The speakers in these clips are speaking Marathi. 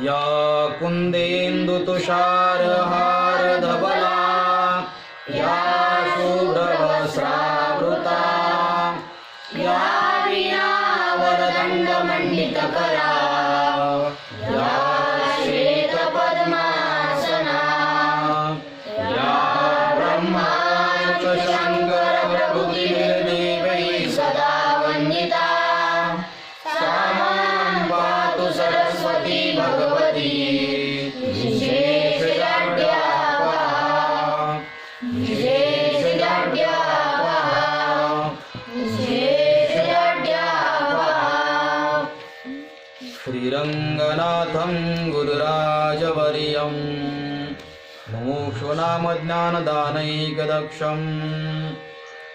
या कुन्देन्दुतुषारहारधवला या शुभ्रवस्त्रावृता या वीणावरदण्डमण्डितकरा या श्वेतपद्मासना या ब्रह्माण्डशङ्करप्रभृतिर्देवैः सदा वन्दिता सा मां पातु सरस्वती भगवती श्रीरङ्गनाथं गुरुराजवर्यं मुमुक्षुनामज्ञानदानैकदक्षं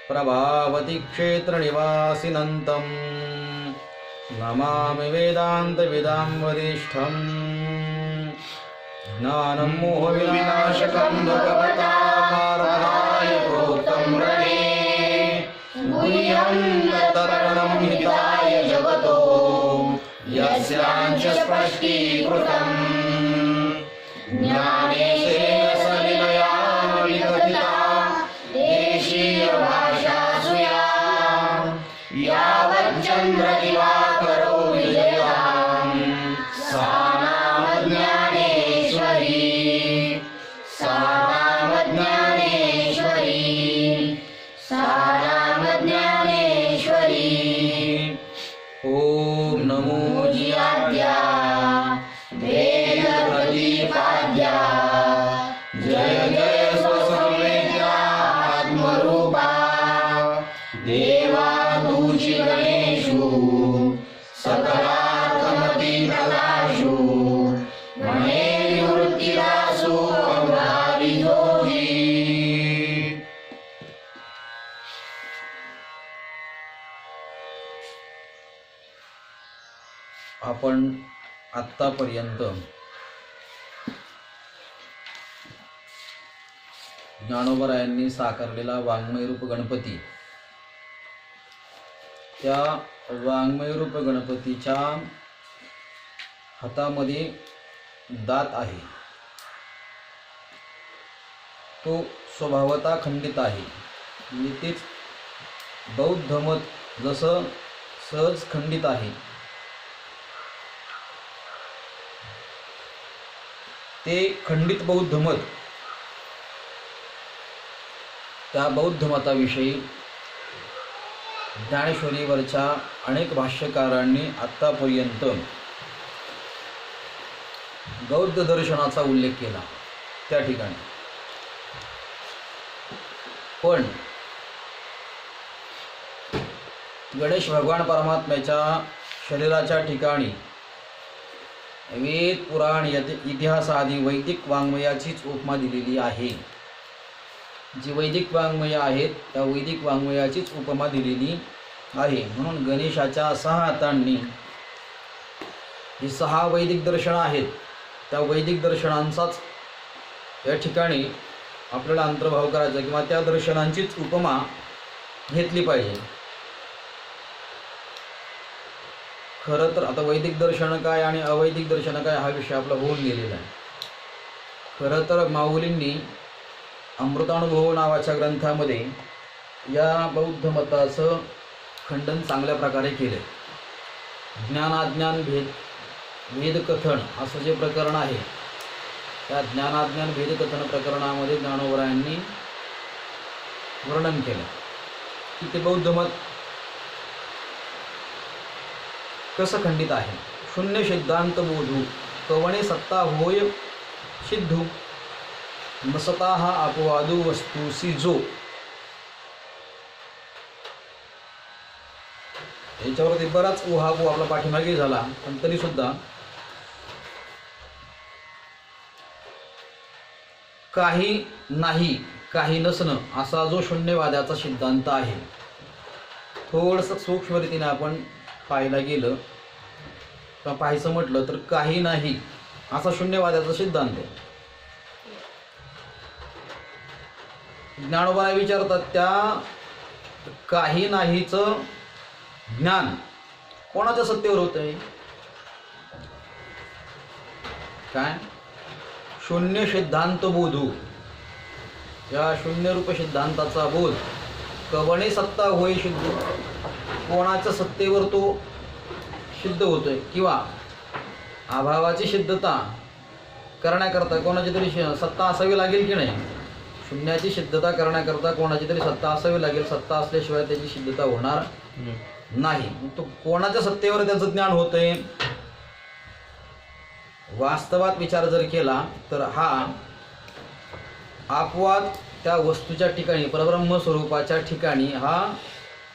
प्रभावती क्षेत्रनिवासिनन्तं नमामि वेदान्तविदां वरिष्ठं ज्ञानं मोहविनाशकं भगवता पार्थाय प्रोक्तं रणे गुह्यं तत्तरणं हिताय जगतो यस्याञ्च स्पष्टीकृतं ज्ञानेन सलिलया विकथिता देशीयभाषासु यावच्चन्द्रदिवाकरो विजयां सा नाम ज्ञानेश्वरी सा नाम ज्ञानेश्वरी सा नाम ज्ञानेश्वरी। ॐ नमो जियाद्या वेदप्रदीपाद्या जय जय स्वसंवेद्या आत्मरूपा देवा तुझी गणेशु सकलार्थमती प्रकाशु मने निवृत्तिदासु अमरारी जोगी। आपण आत्तापर्यंत ज्ञानोबरायांनी साकारलेला वाङ्मय रूप गणपती, त्या वाङ्मय रूप गणपतीच्या हातामध्ये दात आहे, तो स्वभावता खंडित आहे। तेच बौद्ध मत जसं सहज खंडित आहे, ते खंडित बौद्ध मत, त्या बौद्ध मताविषयी ज्ञानेश्वरीवरच्या अनेक भाष्यकारांनी आत्तापर्यंत बौद्ध दर्शनाचा उल्लेख केला त्या ठिकाणी। पण गणेश भगवान परमात्म्याच्या शरीराच्या ठिकाणी वेद पुराण इतिहास आदी वैदिक वाङ्मयाचीच उपमा दिलेली आहे। जी वैदिक वाङ्मय आहेत त्या वैदिक वाङ्मयाचीच उपमा दिलेली आहे। म्हणून गणेशाच्या 6 हातांनी जी 6 वैदिक दर्शन आहेत त्या वैदिक दर्शनांचाच या ठिकाणी आपल्याला अंतर्भाव करायचा किंवा त्या दर्शनांचीच उपमा घेतली पाहिजे। खरं तर आता वैदिक दर्शन काय आणि अवैदिक दर्शन काय हा विषय आपला होऊन गेलेला आहे। खरं तर माऊलींनी अमृतानुभव नावाच्या ग्रंथामध्ये या बौद्ध मताचं खंडन चांगल्या प्रकारे केले। ज्ञानाज्ञान भेदकथन असं जे प्रकरण आहे, त्या ज्ञानाज्ञान भेदकथन प्रकरणामध्ये ज्ञानोबरायांनी वर्णन केलं की ते बौद्ध मत कसं खंडित आहे। शून्य सिद्धांत बोधू कवणे सत्ता होय सिद्धू नसता हा अपवादू वस्तूसी जो। याच्यावरती बराच उहापोह आपला पाठीमागे झाला, पण तरी सुद्धा काही नाही काही नसणं असा जो शून्यवादाचा सिद्धांत आहे, थोडंसं सूक्ष्म रीतीने आपण पाहायला गेलं तर पाहायचं म्हटलं तर काही नाही असा शून्यवादाचा सिद्धांत आहे। ज्ञानोबा विचारतात त्या काही नाहीचं ज्ञान कोणाच्या सत्तेवर होत आहे? काय शून्य सिद्धांत बोधू, या शून्य रूप सिद्धांताचा बोध कवणे सत्ता होय सिद्ध, कोणाच्या सत्तेवर तो सिद्ध होतोय किंवा अभावाची सिद्धता करण्याकरता कोणाची तरी सत्ता असावी लागेल की नाही. शून्याची सिद्धता करण्याकरता कोणाची तरी सत्ता असावी लागेल, सत्ता असल्याशिवाय त्याची सिद्धता होणार नाही. तो कोणाच्या सत्तेवर त्याचं ज्ञान होतंय. वास्तवात विचार जर केला तर हा अपवाद त्या वस्तूच्या ठिकाणी परब्रह्म स्वरूपाच्या ठिकाणी हा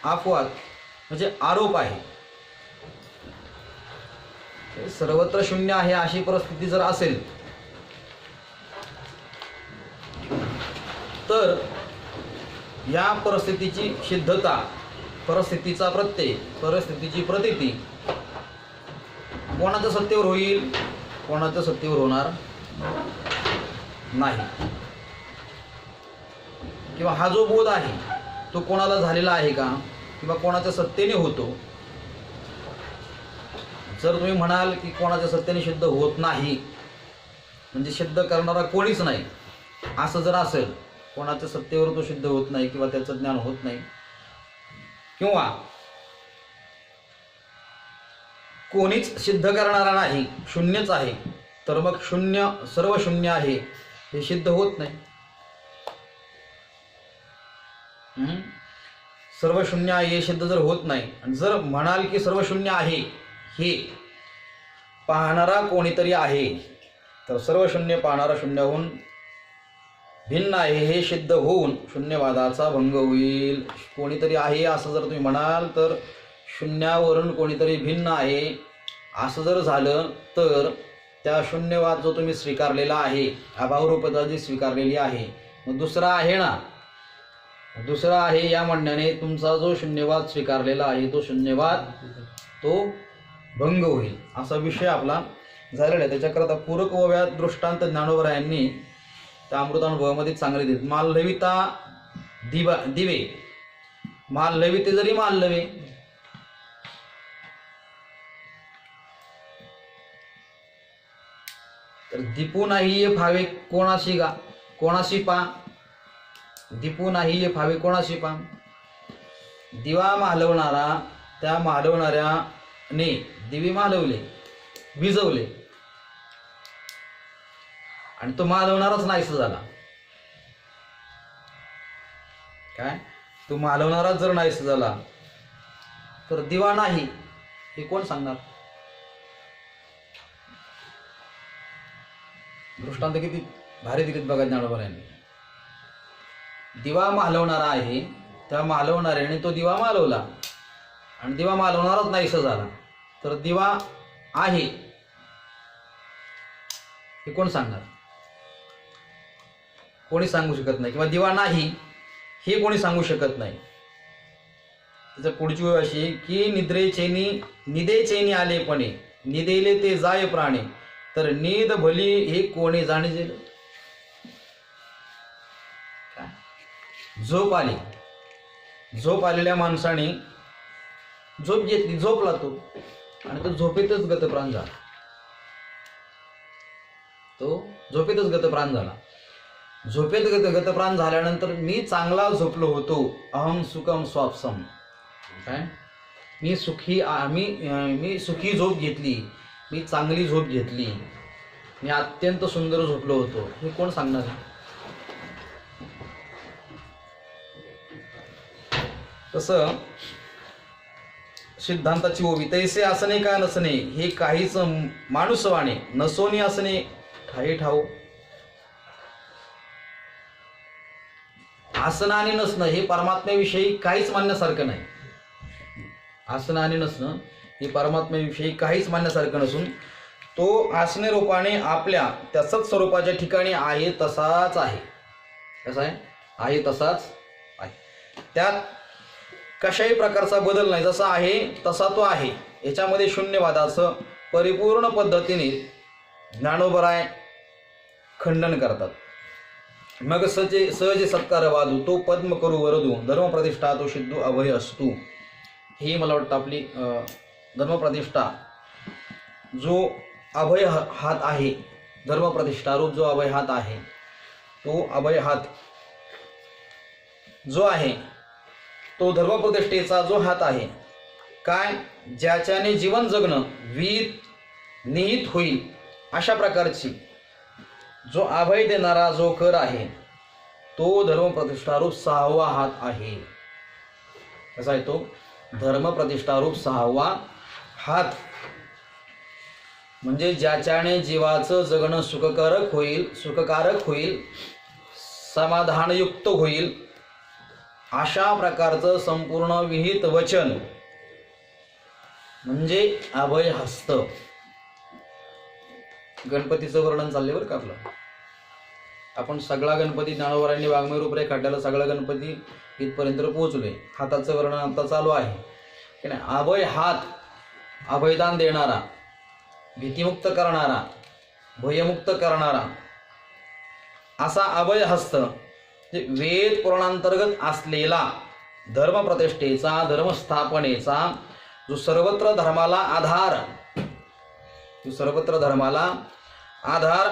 अपवाद म्हणजे आरोप आहे. सर्वत्र शून्य आहे अशी परिस्थिती जर असेल तर या परिस्थितीची सिद्धता, परिस्थितीचा प्रत्यय, परिस्थितीची प्रतीती कोणाच्या सत्तेवर होईल, कोणाच्या सत्तेवर होणार नाही. किंवा हा जो बोध आहे तो कोणाला झालेला आहे का किंवा कोणाच्या सत्तेने होतो. जर तुम्ही म्हणाल की कोणाच्या सत्तेने सिद्ध होत नाही म्हणजे सिद्ध करणारा कोणीच नाही असं जर असेल, कोणाच्या सत्तेवर तो सिद्ध होत नाही किंवा त्याचं ज्ञान होत नाही किंवा कोणीच सिद्ध करणारा नाही, शून्यच आहे, तर मग शून्य सर्व शून्य आहे हे सिद्ध होत नाही. सर्व शून्य आहे हे सिद्ध जर होत नाही आणि जर म्हणाल की सर्व शून्य आहे हे पाहणारा कोणीतरी आहे तर सर्व शून्य पाहणारा शून्याहून भिन्न आहे हे सिद्ध होऊन शून्यवादाचा भंग होईल. कोणीतरी आहे असं जर तुम्ही म्हणाल तर शून्यावरून कोणीतरी भिन्न आहे असं जर झालं तर त्या शून्यवाद जो तुम्ही स्वीकारलेला आहे, अभावरूपता जी स्वीकारलेली आहे, मग दुसरा आहे ना, दुसरा आहे या म्हणण्याने तुमचा जो शून्यवाद स्वीकारलेला आहे तो शून्यवाद तो भंग होईल. असा विषय आपला झालेला आहे. त्याच्याकरता पूरक व व्याध दृष्टांत ज्ञानोबरायांनी त्या अमृतानुभवामध्ये चांगले देत. मालविता दिवे, मालविते जरी मालवे, तर दीपू नाही ये फावे कोणाशी गा, कोणाशी पा, दीपू नाही ये फावे कोणाशी पा. दिवा मालवणारा त्या मालवणाऱ्याने दिवे मालवले, विजवले आणि तो मालवणाराच नाहीसा झाला. काय तो मालवणाराच जर नाहीसा झाला तर दिवा नाही हे कोण सांगणार. दृष्टांत किती भारी दिलीत बघा ज्ञानोबरायांनी. दिवा मालवणारा आहे, त्या मालवणाऱ्याने तो दिवा मालवला आणि दिवा मालवणाराच नाहीसा झाला तर दिवा आहे हे कोण सांगणार. कोणी सांगू शकत नाही. किंवा दिवा नाही हे कोणी सांगू शकत नाही. त्याचं पुढची वेळ अशी की निदे चेनी आलेपणे निदेले ते जाय प्राणे तर नीद भली हे कोणी जाणीजे. झोप आली, झोप आलेल्या माणसाने झोप घेतली, झोपला तो आणि तो झोपेतच गतप्राण झाला. तो झोपेतच गतप्राण झाला. झोपेत गतप्राण झाल्यानंतर मी चांगला झोपलो होतो, अहम सुखम स्वापसम, काय मी सुखी झोप घेतली, मी चांगली झोप घेतली, मी अत्यंत सुंदर झोपलो होतो हे कोण सांगणार. तसं सिद्धांताची ओवी तैसे असणे का नसणे हे काहीच माणूसवाणे, नसोनी असणे ठाई ठाऊ. असणं आणि नसणं हे परमात्म्याविषयी काहीच मानण्यासारखं नाही. असणं आणि नसणं हे परमात्म्याविषयी काहीच मानण्यासारखं नसून तो असणे रूपाने आपल्या त्या सत्स्वरूपाच्या ठिकाणी आहे तसाच आहे. कसा आहे? आहे तसाच आहे. त्यात कशाही प्रकारचा बदल नाही. जसा आहे तसा तो आहे. याच्यामध्ये शून्यवादाचं परिपूर्ण पद्धतीने ज्ञानोबराय खंडन करतात. मग सहजे सत्कार वादू तो पद्म करू वरदू धर्मप्रतिष्ठा तो सिद्धू अभय असतू. ही मला वाटतं आपली धर्मप्रतिष्ठा जो अभय हात आहे धर्मप्रतिष्ठारूप जो अभय हात आहे, तो अभय हात जो आहे तो धर्मप्रतिष्ठेचा जो हात आहे, काय ज्याच्याने जीवन जगणं निहित होईल अशा प्रकारची जो अभय देणारा जो कर आहे, तो धर्मप्रतिष्ठारूप 6वा हात आहे. कसा आहे तो? धर्मप्रतिष्ठारूप 6वा हात. म्हणजे ज्याच्याने जीवाचं जगणं सुखकारक होईल, समाधानयुक्त होईल अशा प्रकारचं संपूर्ण विहित वचन म्हणजे अभय हस्त. गणपतीचं वर्णन चालले बरं का आपलं. आपण सगळा गणपती ज्ञानोबरांनी वाङ्मय रूपरेख काढलेला सगळा गणपती इथपर्यंत पोहोचलोय. हाताचं वर्णन आता चालू आहे की नाही. अभय हात, अभयदान देणारा, भीतीमुक्त करणारा, भयमुक्त करणारा असा अभय हस्त, वेद पुराणांतर्गत असलेला धर्मप्रतिष्ठेचा, धर्मस्थापनेचा जो सर्वत्र धर्माला आधार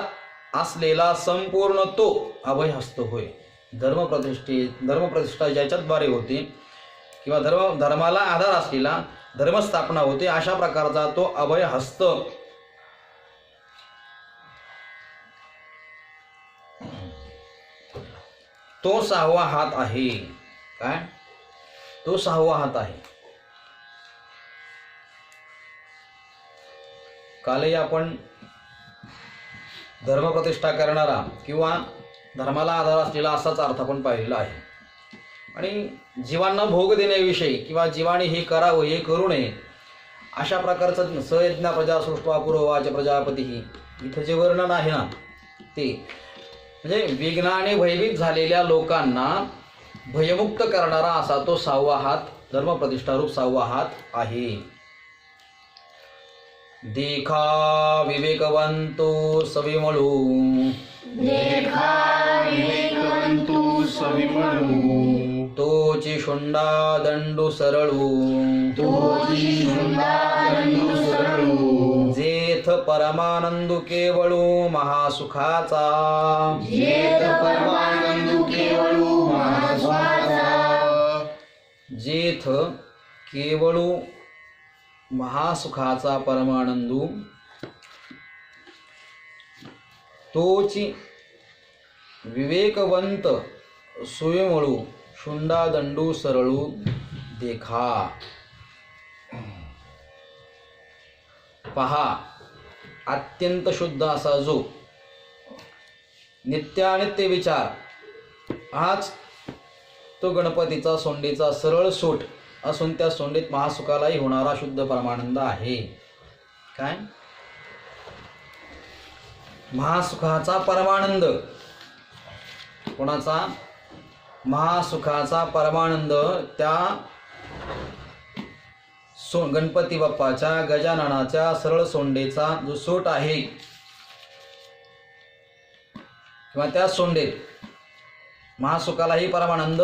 असलेला संपूर्ण तो अभय हस्त होय. धर्मप्रतिष्ठा ज्याच्याद्वारे होते किंवा धर्माला आधार असलेला धर्मस्थापना होते अशा प्रकारचा तो अभय हस्त तो 6वा हात आहे. काय? तो 6वा हात आहे. कालही आपण धर्मप्रतिष्ठा करणारा किंवा धर्माला आधार असलेला असाच अर्थ आपण पाहिलेला आहे. आणि जीवांना भोग देण्याविषयी किंवा जीवाने हे करावं हे करू नये अशा प्रकारचं सयज्ञ प्रजा सृष्टवा पुरोवाच प्रजापती इथं जे वर्णन आहे ना, ते म्हणजे विघ्नाने भयभीत झालेल्या लोकांना भयमुक्त करणारा असा तो 6वा हात, धर्मप्रतिष्ठारूप 6वा हात आहे. देखा विवेकवंतो सविमळू, तोची शुंडा दंडू सरळू, जेथ परमानंदू केवळू महासुखाचा, जेथ केवळू महासुखाचा परमानंदू, तोची विवेकवंत सुविमळू शुंडा दंडू सरळू देखा. पहा, अत्यंत शुद्ध असा जो नित्यानित्य विचार, हाच तो गणपतीचा सोंडीचा सरळ सोट असून त्या सोंडीत महासुखालाही होणारा शुद्ध परमानंद आहे. काय? महासुखाचा परमानंद. कोणाचा? महासुखाचा परमानंद त्या गणपती बाप्पाच्या गजाननाच्या सरळ सोंडेचा जो सोट आहे किंवा त्या सोंडेत महासुखालाही परमानंद,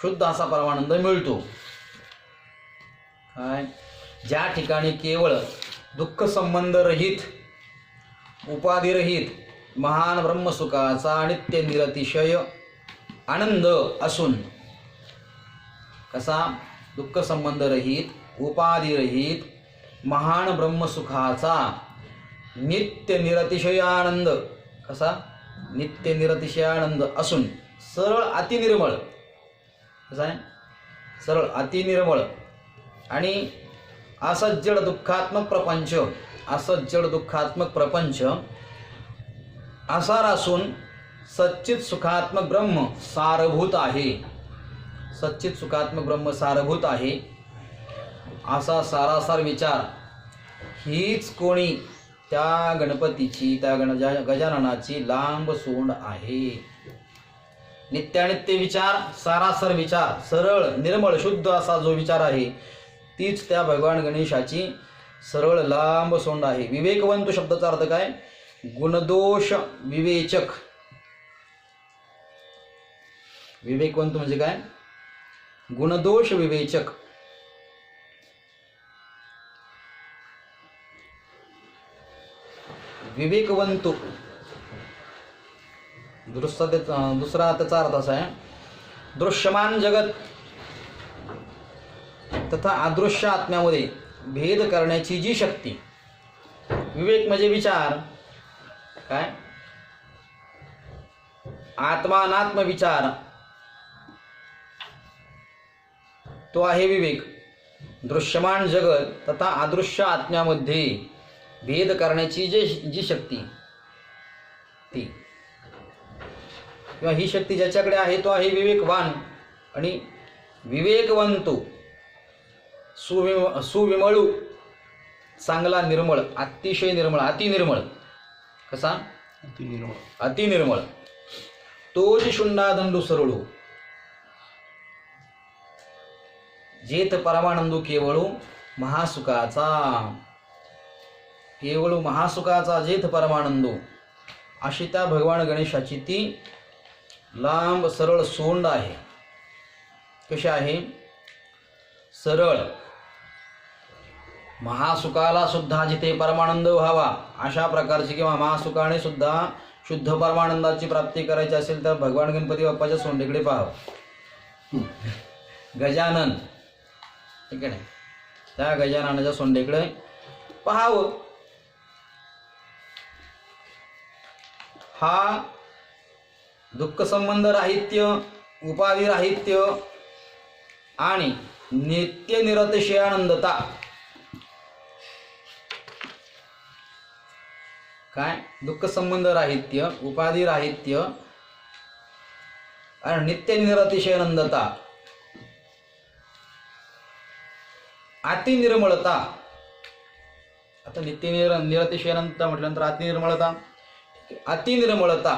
शुद्ध असा परमानंद मिळतो. काय? ज्या ठिकाणी केवळ दुःख संबंध रहित, उपाधिरहित महान ब्रह्मसुखाचा नित्य निरतिशय आनंद असून, कसा? दुःख संबंध रहित, उपाधिरहित महान ब्रह्मसुखाचा नित्य निरतिशय आनंद, कसा? नित्य निरतिशय आनंद असून सरळ अतिनिर्मळ. कसा आहे? सरळ अतिनिर्मळ आणि असं जड दुःखात्मक प्रपंच असार असून सच्चित सुखात्मक ब्रह्म सारभूत आहे. सच्चित सुखात्मक ब्रह्म सारभूत आहे असा सारासार विचार हीच कोणी त्या गणपतीची, त्या गजाननाची लांब सोंड आहे. नित्यानित्य विचार, सारासार विचार, सरळ निर्मळ शुद्ध असा जो विचार आहे, तीच त्या भगवान गणेशाची सरळ लांब सोंड आहे. विवेकवंत शब्दाचा अर्थ काय? गुणदोष विवेचक. विवेकवंत म्हणजे काय? गुणदोष विवेचक. विवेकवंत दुसरा त्याचा अर्थ असा आहे, दृश्यमान जगत तथा अदृश्य आत्म्यामध्ये भेद करण्याची जी शक्ती, विवेक म्हणजे विचार, काय आत्मा अनात्म विचार, तो आहे विवेक. दृश्यमान जगत तथा अदृश्य आत्म्यामध्ये भेद करण्याची जी शक्ती ती, किंवा ही शक्ती ज्याच्याकडे आहे तो आहे विवेकवान. आणि विवेकवंतो सुविमळू, चांगला, निर्मळ, अतिशय निर्मळ, अतिनिर्मळ. कसा? अतिनिर्मळ. तो जी शुंडादंडू सरळू जेथ परमानंदू केवळू महासुखाचा, केवळू महासुखाचा जेथ परमानंदू, अशी त्या भगवान गणेशाची ती लांब सरळ सोंड आहे. कशी आहे? सरळ. महासुखाला सुद्धा जिथे परमानंद व्हावा अशा प्रकारची, किंवा महासुखाने सुद्धा शुद्ध परमानंदाची प्राप्ती करायची असेल तर भगवान गणपती बाप्पाच्या सोंडेकडे पाहावं. गजानन, ठीक आहे, त्या गजाननाच्या सोंडेकडे पाहावं. हा दुःख संबंध राहित्य, उपाधी राहित्य आणि नित्य निरतिशय आनंदता. काय? दुःख संबंध राहित्य, उपाधी राहित्य आणि नित्य निरतिशय आनंदता, अतिनिर्मळता. आता नित्य निरतिशय आनंदता म्हटल्यानंतर अतिनिर्मळता, अतिनिर्मळता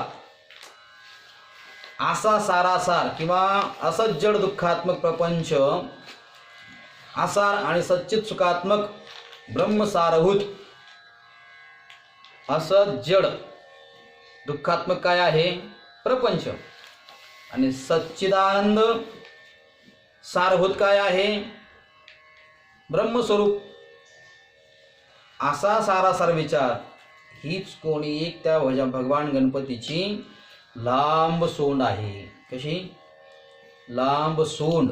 असा सारासार किंवा असं जड दुःखात्मक प्रपंच, आसार आणि सच्चित सुखात्मक ब्रह्मसारभूत असं जड दुःखात्मक काय आहे? प्रपंच. आणि सच्चिदानंद सारभूत काय आहे? ब्रह्मस्वरूप. असा सारासार विचार हीच कोणी एक त्या भगवान गणपतीची लांब सोंड आहे. कशी? लांब सोंड.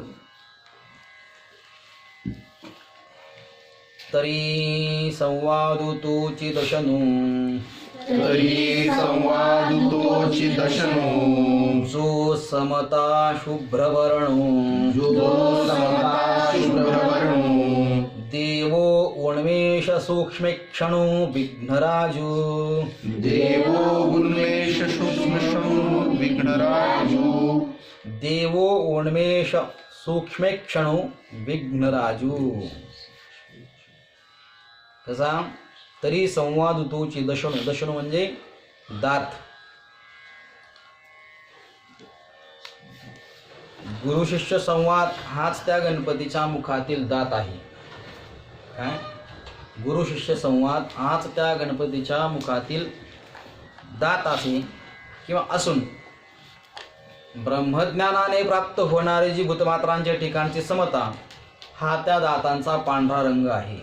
तरी संवादु तोची दशनु, तरी संवादु तोची दशनु, जो समता शुभ्रवर्णो, जो समता शुभ्रवर्णो, देवो उन्मेष सूक्ष्मेक्षणो विघ्नराजू, देवो उन्मेष सूक्ष्मेक्षणो विघ्नराजू, देवो उन्मेष सूक्ष्मेक्षणो विघ्नराजू. कसा? तरी संवाद तोची दशणू, दशणू म्हणजे दात. गुरु शिष्य संवाद हाच त्या गणपतीच्या मुखातील दात आहे. काय? गुरु शिष्य संवाद हाच त्या गणपतीच्या मुखातील दात आहे किंवा असून ब्रह्मज्ञानाने प्राप्त होणारी जी भूतमात्रांच्या ठिकाणची समता हा त्या दातांचा पांढरा रंग आहे.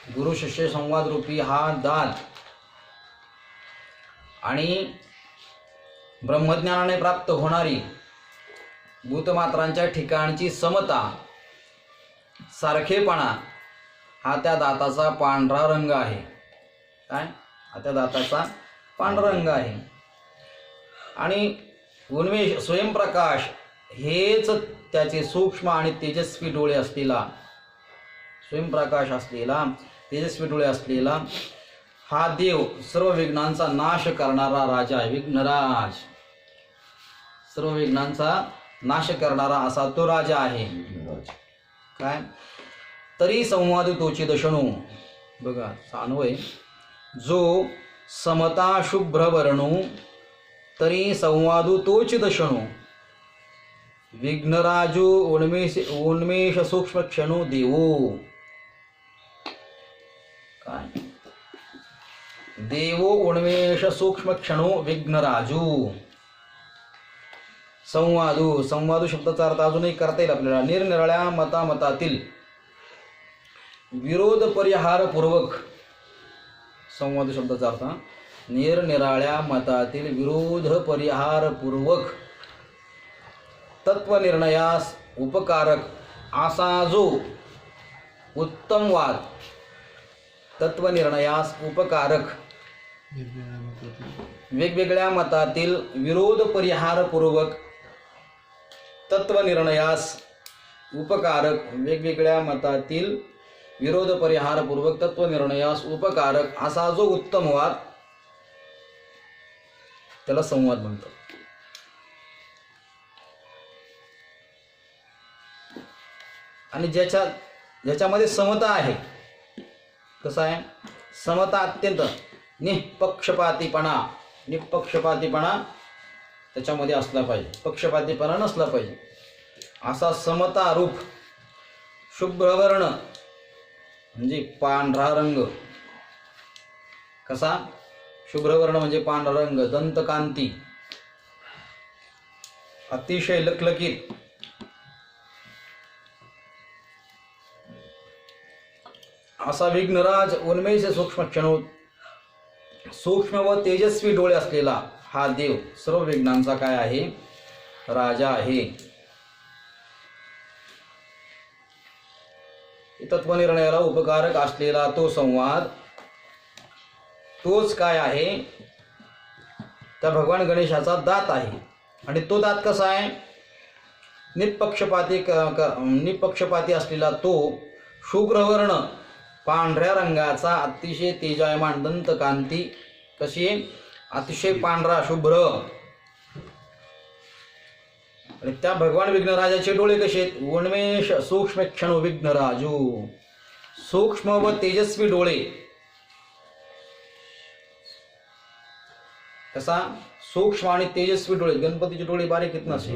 गुरु शिष्य संवाद रूपी हा दात आणि ब्रह्मज्ञानाने प्राप्त होणारी भूतमात्रांच्या ठिकाणची समता, सारखेपणा हा त्या दाताचा पांढरा रंग आहे. काय? हा त्या दाताचा पांढरा रंग आहे. आणि उन्मेष स्वयंप्रकाश हेच त्याचे सूक्ष्म आणि तेजस्वी डोळे असलेला, स्वयंप्रकाश असलेला, तेजस्वी डोळे असलेला हा देव सर्व विघ्नांचा नाश करणारा राजा आहे. विघ्नराज, सर्व विघ्नांचा नाश करणारा असा तो राजा आहे. काय? तरी संवाद तोची दशणू. बघा अन्वय, जो समता शुभ्र वर्णू, तरी संवादू तोची दशणू, विघ्नराजू उन्मेष सूक्ष्म क्षणू देवो. काय? देवो उन्मेष सूक्ष्म क्षणो विघ्नराजू. संवादू, संवादू शब्दाचा अर्थ अजूनही करता येईल आपल्याला. निरनिराळ्या मतामतातील विरोध परिहार पूर्वक. संवादू शब्दाचा अर्थ निरनिराळ्या मतातील विरोध परिहारपूर्वक तत्वनिर्णयास उपकारक असा जो उत्तम वाद, तत्वनिर्णयास उपकारक वेगवेगळ्या मतातील विरोध परिहारपूर्वक तत्वनिर्णयास उपकारक वेगवेगळ्या मतातील विरोध परिहारपूर्वक तत्वनिर्णयास उपकारक असा जो उत्तम वाद, त्याला संवाद म्हणतात. आणि ज्याच्यामध्ये समता आहे, कसं आहे, समता अत्यंत निपक्षपातीपणा त्याच्यामध्ये असला पाहिजे, पक्षपातीपणा नसला पाहिजे असा समतारूप शुभ्रवर्ण म्हणजे पांढरा रंग. कसा? शुभ्रवर्ण म्हणजे पांढरा रंग, दंतकांती, अतिशय लखलखीत, असा विघ्नराज उन्मेष सूक्ष्म व तेजस्वी डोळे असलेला हा देव सर्व विघ्नांचा काय आहे? राजा आहे. तत्वनिर्णयाला उपकारक असलेला तो संवाद, तोच काय आहे? त्या भगवान गणेशाचा दात आहे. आणि तो दात कसा आहे? निपक्षपाती असलेला तो शुभ्रवर्ण पांढऱ्या रंगाचा अतिशय तेजयमान दंतकांती, कशी आहे? अतिशय पांढरा शुभ्र. आणि त्या भगवान विघ्नराजाचे डोळे कसे आहेत? उन्मेष सूक्ष्म क्षण विघ्नराजू, सूक्ष्म व तेजस्वी डोळे. कसा? सूक्ष्म आणि तेजस्वी डोळे. गणपतीचे डोळे बारीक आहेत ना असे,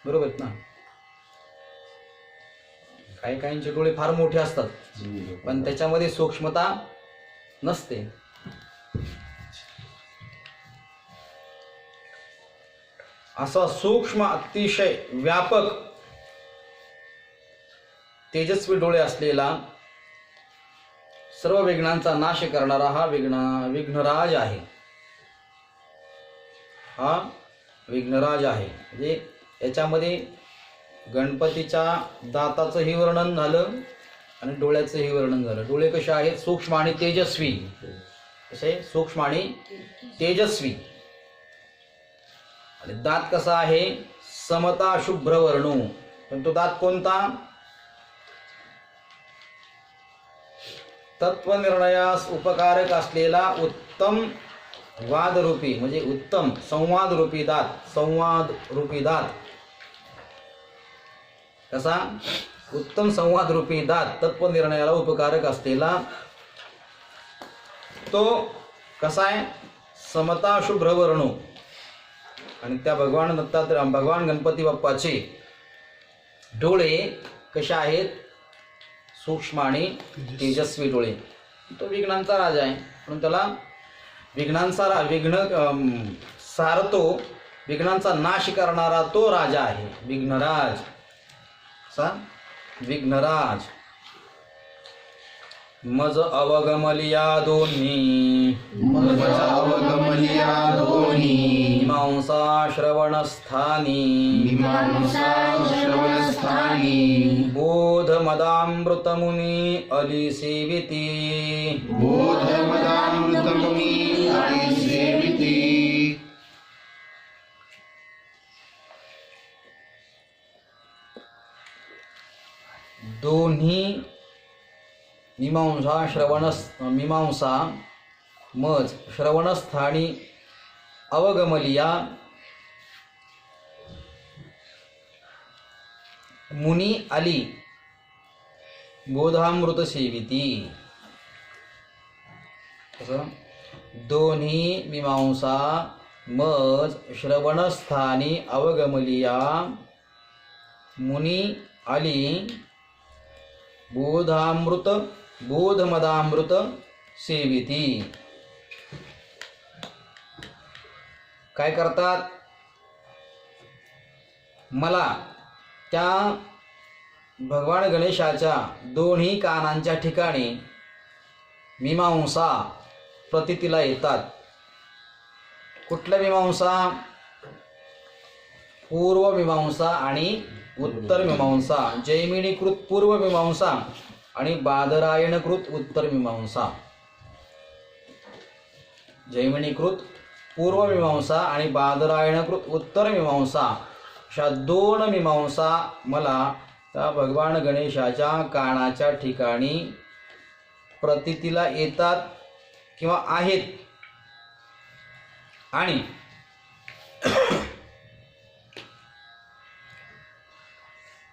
बरोबर आहेत ना? काही काहींचे डोळे फार मोठे असतात, पण त्याच्यामध्ये सूक्ष्मता नसते. असा सूक्ष्म अतिशय व्यापक तेजस्वी डोळे असलेला सर्व विघ्नांचा नाश करणारा हा विघ्नराज आहे. हा विघ्नराज आहे. म्हणजे याच्यामध्ये गणपतीच्या दाताचंही वर्णन झालं आणि डोळ्याचंही वर्णन झालं. डोळे कसे आहेत? सूक्ष्म आणि तेजस्वी. कसे? सूक्ष्म आणि तेजस्वी. आणि दात कसा आहे? समता शुभ्र वर्णू. पण तो दात कोणता? तत्वनिर्णयास उपकारक असलेला उत्तम वादरूपी, म्हणजे उत्तम संवाद रूपी दात. संवाद रूपी दात. कसा? उत्तम संवाद रूपी दात, तत्वनिर्णयाला उपकारक असलेला तो कसा आहे? समता शुभ्र वर्णू. आणि त्या भगवान गणपती बाप्पाचे डोळे कशा आहेत? सूक्ष्म आणि तेजस्वी डोळे. तो विघ्नांचा राजा आहे, म्हणून त्याला सारतो, विघ्नांचा नाश करणारा तो राजा आहे विघ्नराज. सा विघ्नराज. मज अवगमलिया दोन्ही, मीमांसा श्रवणस्थानी, बोध मदामृतमुनी अली सेविती, दोन्ही मीमांसा मज श्रवणस्थानी अवगमलिया, मुनी आली बोधामृत सेविती. कसं? दोन्ही मीमांसा मज श्रवणस्थानी अवगमलिया, मुनी आली बोधमदामृत सेविती. काय करतात? मला त्या भगवान गणेशाच्या दोन्ही कानांच्या ठिकाणी मीमांसा प्रतीतीला येतात. कुठल्या मीमांसा? पूर्व मीमांसा आणि उत्तर मीमांसा. जैमिनीकृत पूर्व मीमांसा आणि बादरायणकृत उत्तर मीमांसा. जैमिनीकृत पूर्व मीमांसा आणि बादरायणकृत उत्तर मीमांसा अशा दोन मीमांसा मला त्या भगवान गणेशाच्या कानाच्या ठिकाणी प्रतीतीला येतात किंवा आहेत. आणि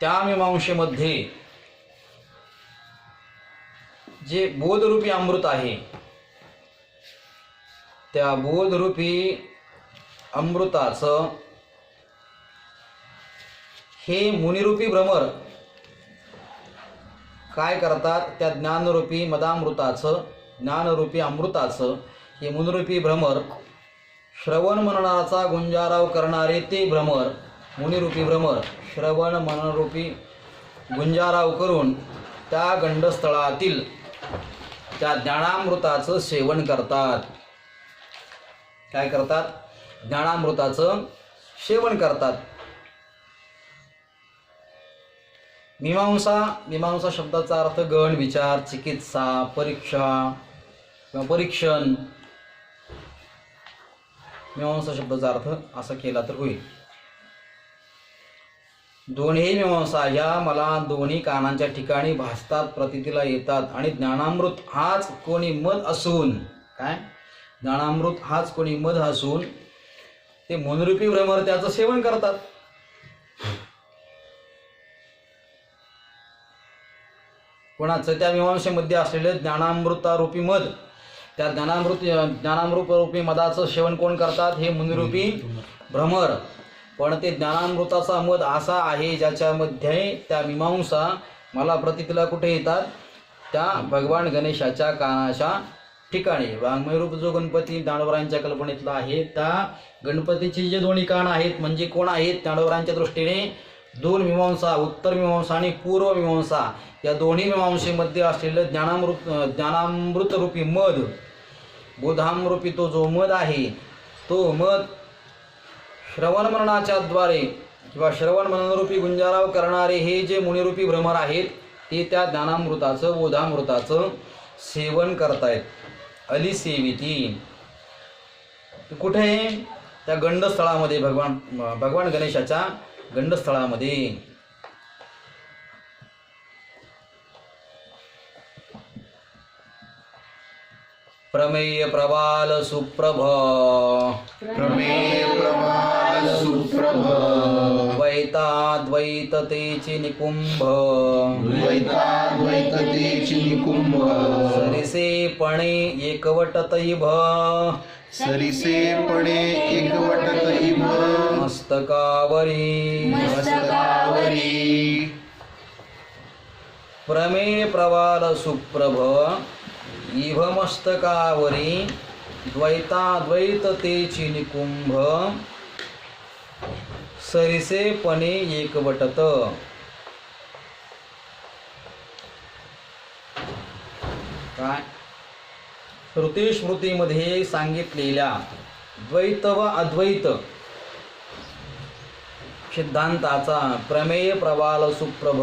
त्या मीमांसेमध्ये जे बोधरूपी अमृत आहे, त्या बोधरूपी अमृताचं हे मुनिरूपी भ्रमर काय करतात? त्या ज्ञानरूपी मदामृताचं, ज्ञानरूपी अमृताचं हे मुनिरूपी भ्रमर, श्रवण मननाचा गुंजाराव करणारे ते भ्रमर, मुनिरूपी भ्रमर श्रवण मननरूपी गुंजाराव करून त्या गंडस्थळातील त्या ज्ञानामृताचं सेवन करतात. काय करतात? ज्ञानामृताचं सेवन करतात. मीमांसा, मीमांसा शब्दाचा अर्थ गहन विचार, चिकित्सा, परीक्षा किंवा परीक्षण. मीमांसा शब्दाचा अर्थ असा केला तर होईल. दोन्ही मीमांसा या मला दोन्ही कानांच्या ठिकाणी भासतात, प्रतीतीला येतात. आणि ज्ञानामृत हाच कोणी मध असून, काय? ज्ञानामृत हाच कोणी मध असून ते मुनिरूपी भ्रमर त्याचं सेवन करतात. कोणाचं? त्या मीमांसेमध्ये असलेले ज्ञानामृतारूपी मध, त्या ज्ञानामृतरूपी मधाचं सेवन कोण करतात? हे मुनिरूपी भ्रमर. पण ते ज्ञानामृताचा मध असा आहे ज्याच्यामध्ये त्या मीमांसा मला प्रतीतीला कुठे येतात? त्या भगवान गणेशाच्या कानाच्या ठिकाणी. वाङ्मयरूप जो गणपती ज्ञानोबरायांच्या कल्पनेतला आहे, त्या गणपतीचे जे दोन्ही कान आहेत म्हणजे कोण आहेत? ज्ञानोबरायांच्या दृष्टीने दोन मीमांसा, उत्तर मीमांसा आणि पूर्व मीमांसा, या दोन्ही मीमांसेमध्ये असलेलं ज्ञानामृतरूपी मध, बोधामरूपी तो जो मध आहे, तो मध श्रवण मननाच्या द्वारे किंवा श्रवण मननरूपी गुंजाराव करणारे हे जे मुनिरूपी भ्रमर आहेत, ते त्या ज्ञानामृताचं, बोधामृताचं सेवन करतायत. अलिसेविती. कुठे? त्या गंडस्थळामध्ये, भगवान गणेशाच्या गंडस्थळामध्ये. प्रमेय प्रबाल सुप्रभ, प्रमेय प्रबाल सुप्रभ, द्वैताद्वैततेची निकुंभ, द्वैताद्वैततेची निकुंभ, सरिसेपणे एकवटतैभ, सरिसेपणे एकवटतैभ, मस्तकावरी, मस्तकावरी. प्रमेय प्रबाल सुप्रभ इभ मस्तकावरी, द्वैताद्वैततेची निकुंभ, सरिसेपणे एकवटत. काय? श्रुती स्मृतीमध्ये सांगितलेल्या द्वैत व अद्वैत सिद्धांताचा प्रमेय प्रबाल सुप्रभ,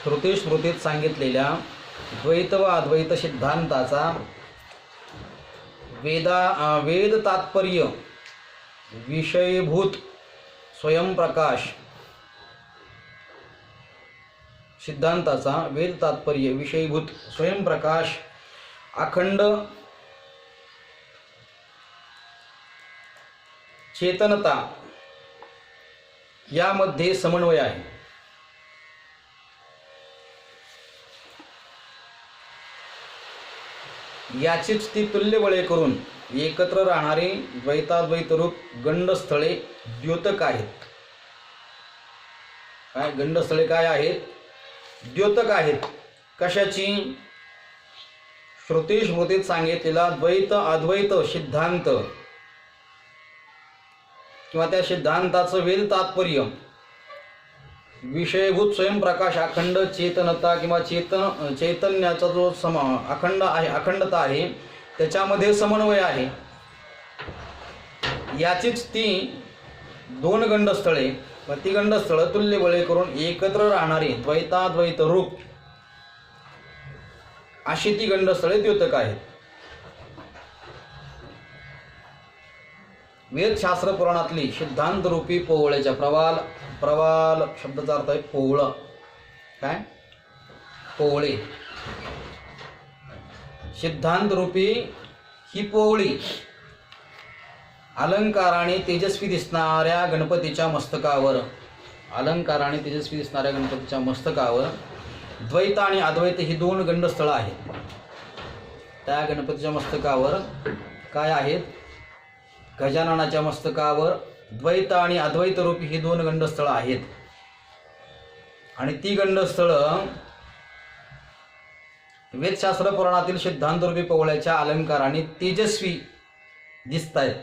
श्रुती स्मृतीत सांगितलेल्या द्वैत व अद्वैत सिद्धांताचा वेद तात्पर्य विषयभूत स्वयंप्रकाश सिद्धांताचा वेद तात्पर्य विषयभूत स्वयंप्रकाश अखंड चेतनता यामध्ये समन्वय आहे. याचीच ती तुल्यबळे करून एकत्र राहणारी द्वैताद्वैत रूप गंडस्थळे द्योतक आहेत. काय? गंडस्थळे काय आहेत? द्योतक आहेत. कशाची? श्रुती स्मृतीत सांगितलेला द्वैत अद्वैत सिद्धांत किंवा त्या सिद्धांताचं वेद तात्पर्य विषयभूत स्वयंप्रकाश अखंड चेतनता किंवा चैतन्याचा जो अखंड आहे, अखंडता आहे, त्याच्यामध्ये समन्वय आहे. याचीच ती दोन गंडस्थळे व ती गंडस्थळं तुल्य बळे करून एकत्र राहणारी द्वैताद्वैत रूप अशी ती गंडस्थळे द्योतक आहेत. वेदशास्त्र पुराणातली सिद्धांत रूपी पोवळ्याच्या प्रवाल शब्दाचा अर्थ आहे पोवळ. काय? पोवळे. सिद्धांत रूपी ही पोवळी अलंकाराने तेजस्वी दिसणाऱ्या गणपतीच्या मस्तकावर द्वैत आणि अद्वैत ही दोन गंडस्थळं आहेत. त्या गणपतीच्या मस्तकावर काय आहेत? गजाननाच्या मस्तकावर द्वैत आणि अद्वैत रूपी ही दोन गंडस्थळं आहेत. आणि ती गंडस्थळं वेदशास्त्र पुराणातील सिद्धांत रूपी पोवळ्याच्या अलंकाराने तेजस्वी दिसत आहेत.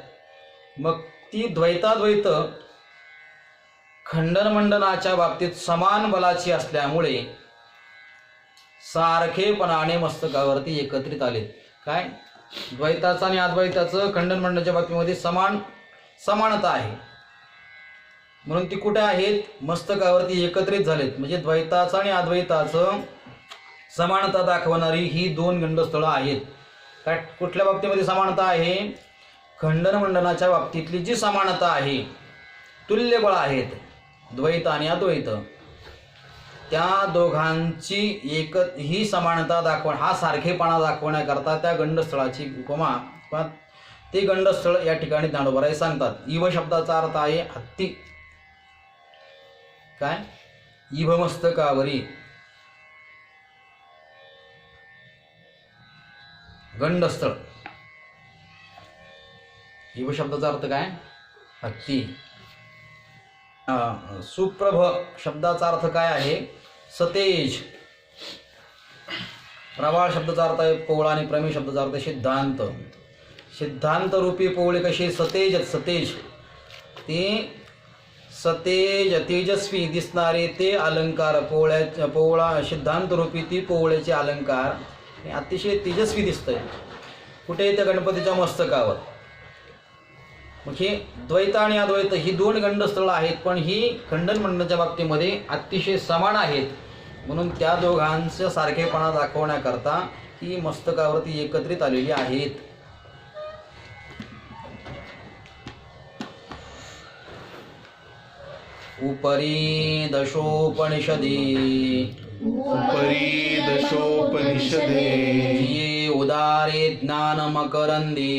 मग ती द्वैताद्वैत खंडन मंडनाच्या बाबतीत समान बलाची असल्यामुळे सारखेपणाने मस्तकावरती एकत्रित आले. काय? द्वैताचं आणि अद्वैताचं खंडन मंडनाच्या बाबतीमध्ये समानता आहे, म्हणून ती कुठे आहेत? मस्तकावरती एकत्रित झालेत. म्हणजे द्वैताचं आणि अद्वैताचं समानता दाखवणारी ही दोन गंडस्थळं आहेत. काय? कुठल्या बाबतीमध्ये समानता आहे? खंडन मंडनाच्या बाबतीतली जी समानता आहे, तुल्यबळ आहेत द्वैत आणि अद्वैत, त्या दोघांची ही समानता हा सारखेपणा दाखवण्याकरता त्या गंडस्थळाची उपमा ते गंडस्थळ या ठिकाणी ज्ञानोबराय सांगतात. इव शब्दाचा अर्थ आहे हत्ती. काय? इव मस्तकावरी गंडस्थळ. इव शब्दाचा अर्थ काय? हत्ती. सुप्रभ शब्दाचा अर्थ काय आहे? सतेज. प्रवाळ शब्दाचा अर्थ आहे पोवळा आणि प्रमेय शब्दाचा अर्थ सिद्धांत. सिद्धांत रूपी पोवळे कसे? सतेज. ते सतेज तेजस्वी दिसणारे ते अलंकार पोवळा सिद्धांत रूपी ती पोवळ्याचे अलंकार हे अतिशय तेजस्वी दिसतंय. कुठे? त्या गणपतीच्या मस्तकावर. मग हे द्वैत आणि अद्वैत ही दोन गंडस्थळं आहेत, पण ही खंडन मंडनाच्या बाबतीमध्ये अतिशय समान आहेत, म्हणून त्या दोघांचा सारखेपणा दाखवण्याकरता ही मस्तकावरती एकत्रित आलेली आहेत. उपरी दशोपनिषदे जिये उदारे ज्ञान मकरंदे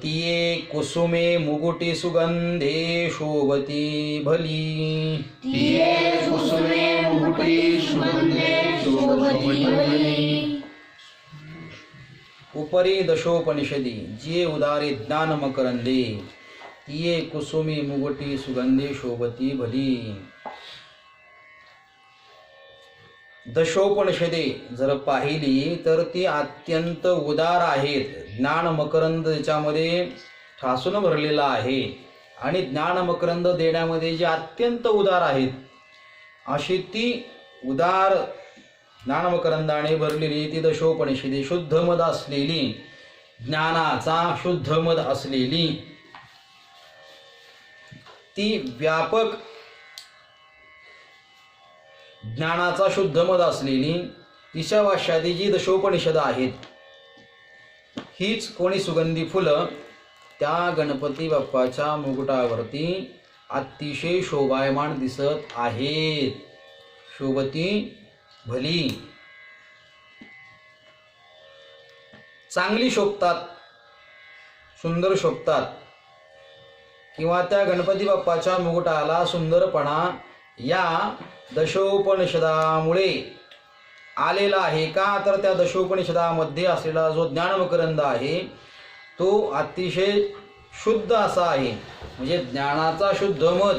तिये कुसुमे मुगुटी सुगंधे शोभती भली. उपरी दशोपनिषदी जिये उदारे ज्ञान मकरंदे तिये कुसुमी मुगुटी सुगंधे शोभती भली. दशोपनिषदे जर पाहिली तर ती अत्यंत उदार आहेत. ज्ञान मकरंद त्याच्यामध्ये ठासून भरलेला आहे आणि ज्ञान मकरंद देण्यामध्ये जे अत्यंत उदार आहेत अशी ती उदार ज्ञानमकरंदाने भरलेली ती दशोपनिषदे, शुद्ध मद असलेली, ज्ञानाचा शुद्ध मद असलेली, ती व्यापक ज्ञानाचा शुद्ध मद असलेली ईशावास्यादी जी दशोपनिषद आहेत, हीच कोणी सुगंधी फुलं त्या गणपती बाप्पाच्या मुकुटावरती अतिशय शोभायमान दिसत आहेत. शोभती भली, चांगली शोभतात, सुंदर शोभतात, किंवा त्या गणपती बाप्पाच्या मुकुटाला सुंदरपणा या दशोपनिषदामुळे आलेला आहे का? तर त्या दशोपनिषदामध्ये असलेला जो ज्ञानमकरंद आहे तो अतिशय शुद्ध असा आहे. म्हणजे ज्ञानाचा शुद्ध मद,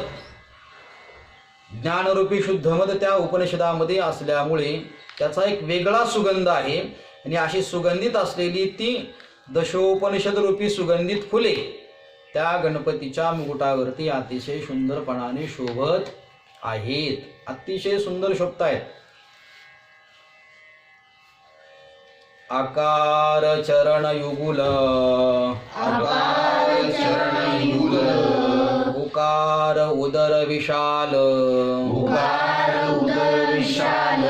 ज्ञानरूपी शुद्ध मद त्या उपनिषदामध्ये असल्यामुळे त्याचा एक वेगळा सुगंध आहे. आणि अशी सुगंधित असलेली ती दशोपनिषद रूपी सुगंधित फुले त्या गणपतीच्या मुकुटावरती अतिशय सुंदरपणाने शोभत आहेत, अतिशय सुंदर शोभत आहेत. आकार चरण युगुल, आकार चरण युगल, उकार उदर विशाल, उकार उदर विशाल,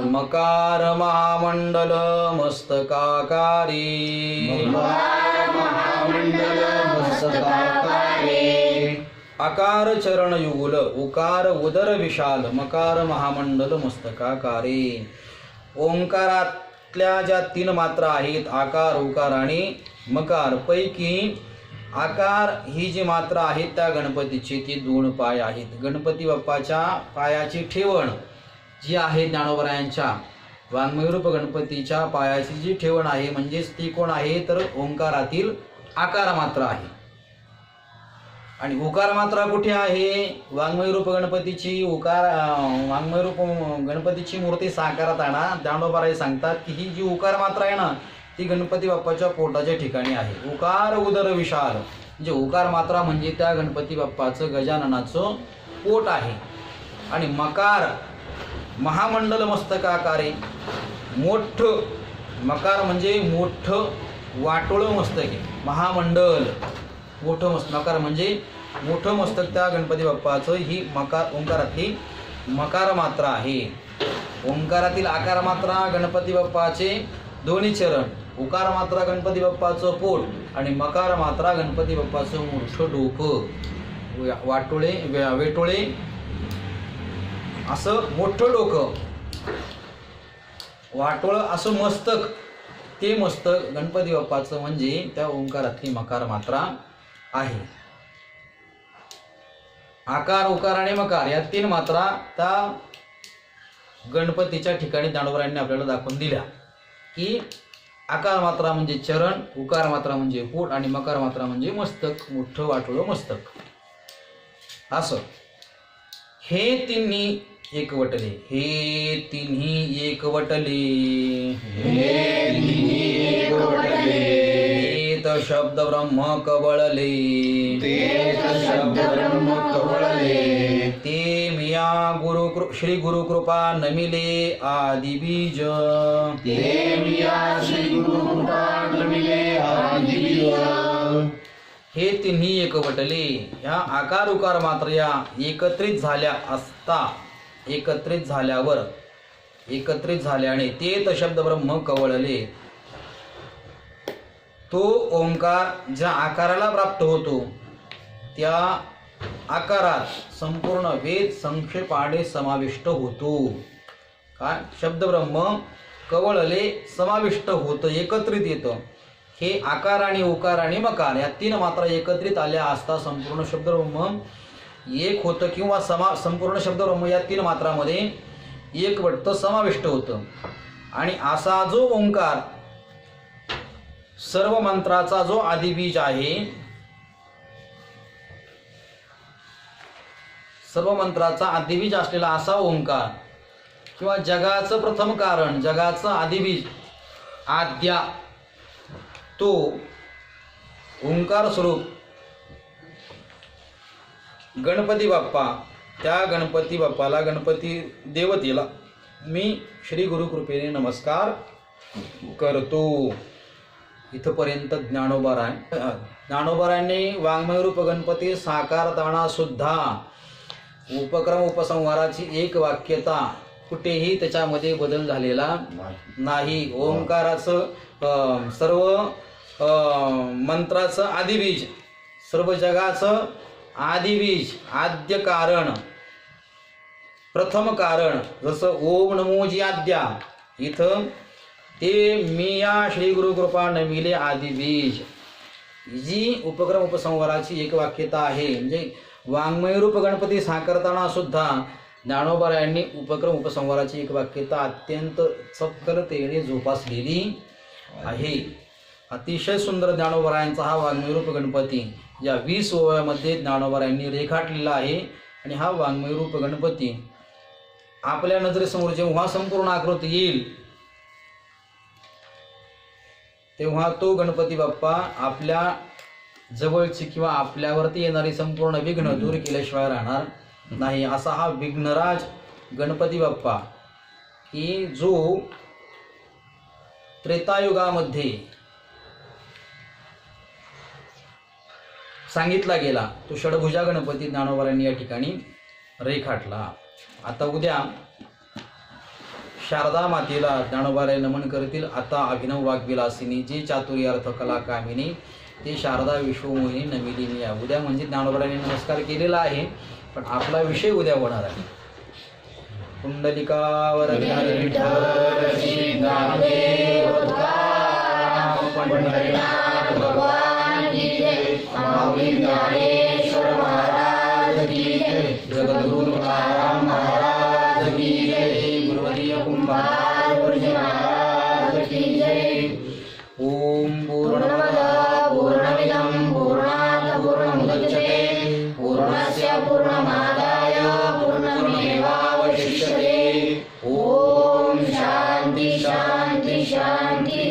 मकार महामंडल मस्तकाकारी, मकार महामंडल मस्तकाकारे. आकार चरण युगुल, उकार उदर विशाल, मकार महामंडल मस्तकाकारी. ओंकारातल्या ज्या 3 मात्रा आहेत, आकार, उकार आणि मकार, पैकी आकार ही जी मात्रा आहे त्या गणपतीची ती 2 पाय आहेत. गणपती बाप्पाच्या पायाची ठेवण जी आहे ज्ञानोबरायांच्या वाङ्मयरूप गणपतीच्या पायाची जी ठेवण आहे म्हणजेच ती कोण आहे तर ओंकारातील आकार मात्रा आहे. आणि उकार मात्रा कुठे आहे? वाङ्मयरूप गणपतीची वाङ्मयरूप गणपतीची मूर्ती साकारात आणा. ज्ञानोबराय सांगतात की ही जी उकार मात्रा आहे ना ती गणपती बाप्पाच्या पोटाच्या ठिकाणी आहे. उकार उदर विशाल म्हणजे उकार मात्रा म्हणजे त्या गणपती बाप्पाचं गजाननाचं पोट आहे. आणि मकार महामंडल मस्तकाकारे, मोठं मकार म्हणजे मोठं वाटोळं मस्तक आहे. महामंडल मोठं मकार म्हणजे मोठं मस्तक त्या गणपती बाप्पाचं ही मकार ओंकारातली मकार मात्रा आहे. ओंकारातील आकार मात्रा गणपती बाप्पाचे दोन्ही चरण, उकार मात्रा गणपती बाप्पाचं पोट आणि मकार मात्रा गणपती बाप्पाचं मोठं डोकं, वाटोळे वेटोळे असं मोठं डोकं, वाटोळं असं मस्तक, ते मस्तक गणपती बाप्पाचं म्हणजे त्या ओंकारातली मकार मात्रा आहे. आकार, उकार आणि मकार या 3 मात्रा त्या गणपतीच्या ठिकाणी ज्ञानोबरायांनी आपल्याला दाखवून दिल्या की आकार मात्रा म्हणजे चरण, उकार मात्रा म्हणजे पोट आणि मकार मात्रा म्हणजे मस्तक, मोठं वाटोळं मस्तक. असं हे तिन्ही एकवटले, हे तिन्ही एकवटले, हे तिन्ही एकवटले, तेत शब्द ब्रह्म कवळले, तेच शब्द ब्रह्म कवळले, ते मिया श्री गुरु कृपा नमिले आदिबीज, ते मिया श्री गुरु कृपा नमिले आदिबीज. हे तिन्ही एकवटले. ह्या आकार उकार मात्र या एकत्रित झाल्या असता, एकत्रित झाल्यावर, एकत्रित झाल्याने तेत शब्द ब्रह्म कवळले. तो ओंकार ज्या आकाराला प्राप्त होतो त्या आकारात संपूर्ण वेद संक्षेपाने समाविष्ट होतो. काय शब्द ब्रह्म कवळले समाविष्ट होतं, एकत्रित येतं. हे आकार आणि उकार आणि मकार या 3 मात्रा एकत्रित आल्या असता संपूर्ण शब्द ब्रह्म एक होतं किंवा संपूर्ण शब्द ब्रह्म या 3 मात्रामध्ये एक वाटतं, समाविष्ट होतं. आणि असा जो ओंकार सर्व मंत्राचा जो आदिबीज आहे, सर्व मंत्राचा आदिबीज असलेला असा ओंकार किंवा जगाचं प्रथम कारण, जगाचं आदिबीज आद्या, तो ओंकार स्वरूप गणपती बाप्पा, त्या गणपती बाप्पाला, गणपती देवतेला मी श्री गुरुकृपेने नमस्कार करतो. इथपर्यंत ज्ञानोबरायांनी वाङ्मयरूप गणपती साकारताना सुद्धा उपक्रम उपसंहाराची एक वाक्यता, कुठेही त्याच्यामध्ये बदल झालेला नाही. ओंकाराचं सर्व मंत्राचं आदिबीज, सर्व जगाचं आदिबीज, आद्य कारण, प्रथम कारण, जसं ओम नमो जी आद्या, इथं ते मिया श्री गुरु कृपा नमिले आदिबीज, जी उपक्रम उपसंहाराची एक वाक्यता आहे. म्हणजे वाङ्मयरूप गणपती साकारताना सुद्धा ज्ञानोबरायांनी उपक्रम उपसंहाराची एक वाक्यता अत्यंत चपखलतेने जोपासलेली आहे. अतिशय सुंदर ज्ञानोबरायांचा हा वाङ्मयरूप गणपती या 20 ओव्यामध्ये ज्ञानोबरायांनी रेखाटलेला आहे. आणि हा वाङ्मयरूप गणपती आपल्या नजरेसमोर जेव्हा संपूर्ण आकृती येईल तेव्हा तो गणपती बाप्पा आपल्या जवळची किंवा आपल्यावरती येणारी संपूर्ण विघ्न दूर केल्याशिवाय राहणार नाही, असा हा विघ्नराज गणपती बाप्पा की जो त्रेतायुगामध्ये सांगितला गेला, तो षडभुजा गणपती ज्ञानोबांनी या ठिकाणी रेखाटला. आता उद्या शारदा मातेला ज्ञानोबाला नमन करतील. आता अभिनव वाग्विलासिनी जी चातुर्य अर्थ कला कामिनी ते शारदा विश्वमोहिनी नमिलिनी. या उद्या म्हणजे ज्ञानोबांनी नमस्कार केलेला आहे, पण आपला विषय उद्या होणार आहे. कुंडलिकावर जगद्गुरु तुकाराम महाराज की जय. गुरुवर्य कुंभार गुरुजी महाराज की जय. ओम पूर्णमद पूर्णमिदं पूर्णात् पूर्णमुदच्यते पूर्णस्य पूर्णमादाय पूर्णमेवावशिष्यते. ओम शांती शांती शांती.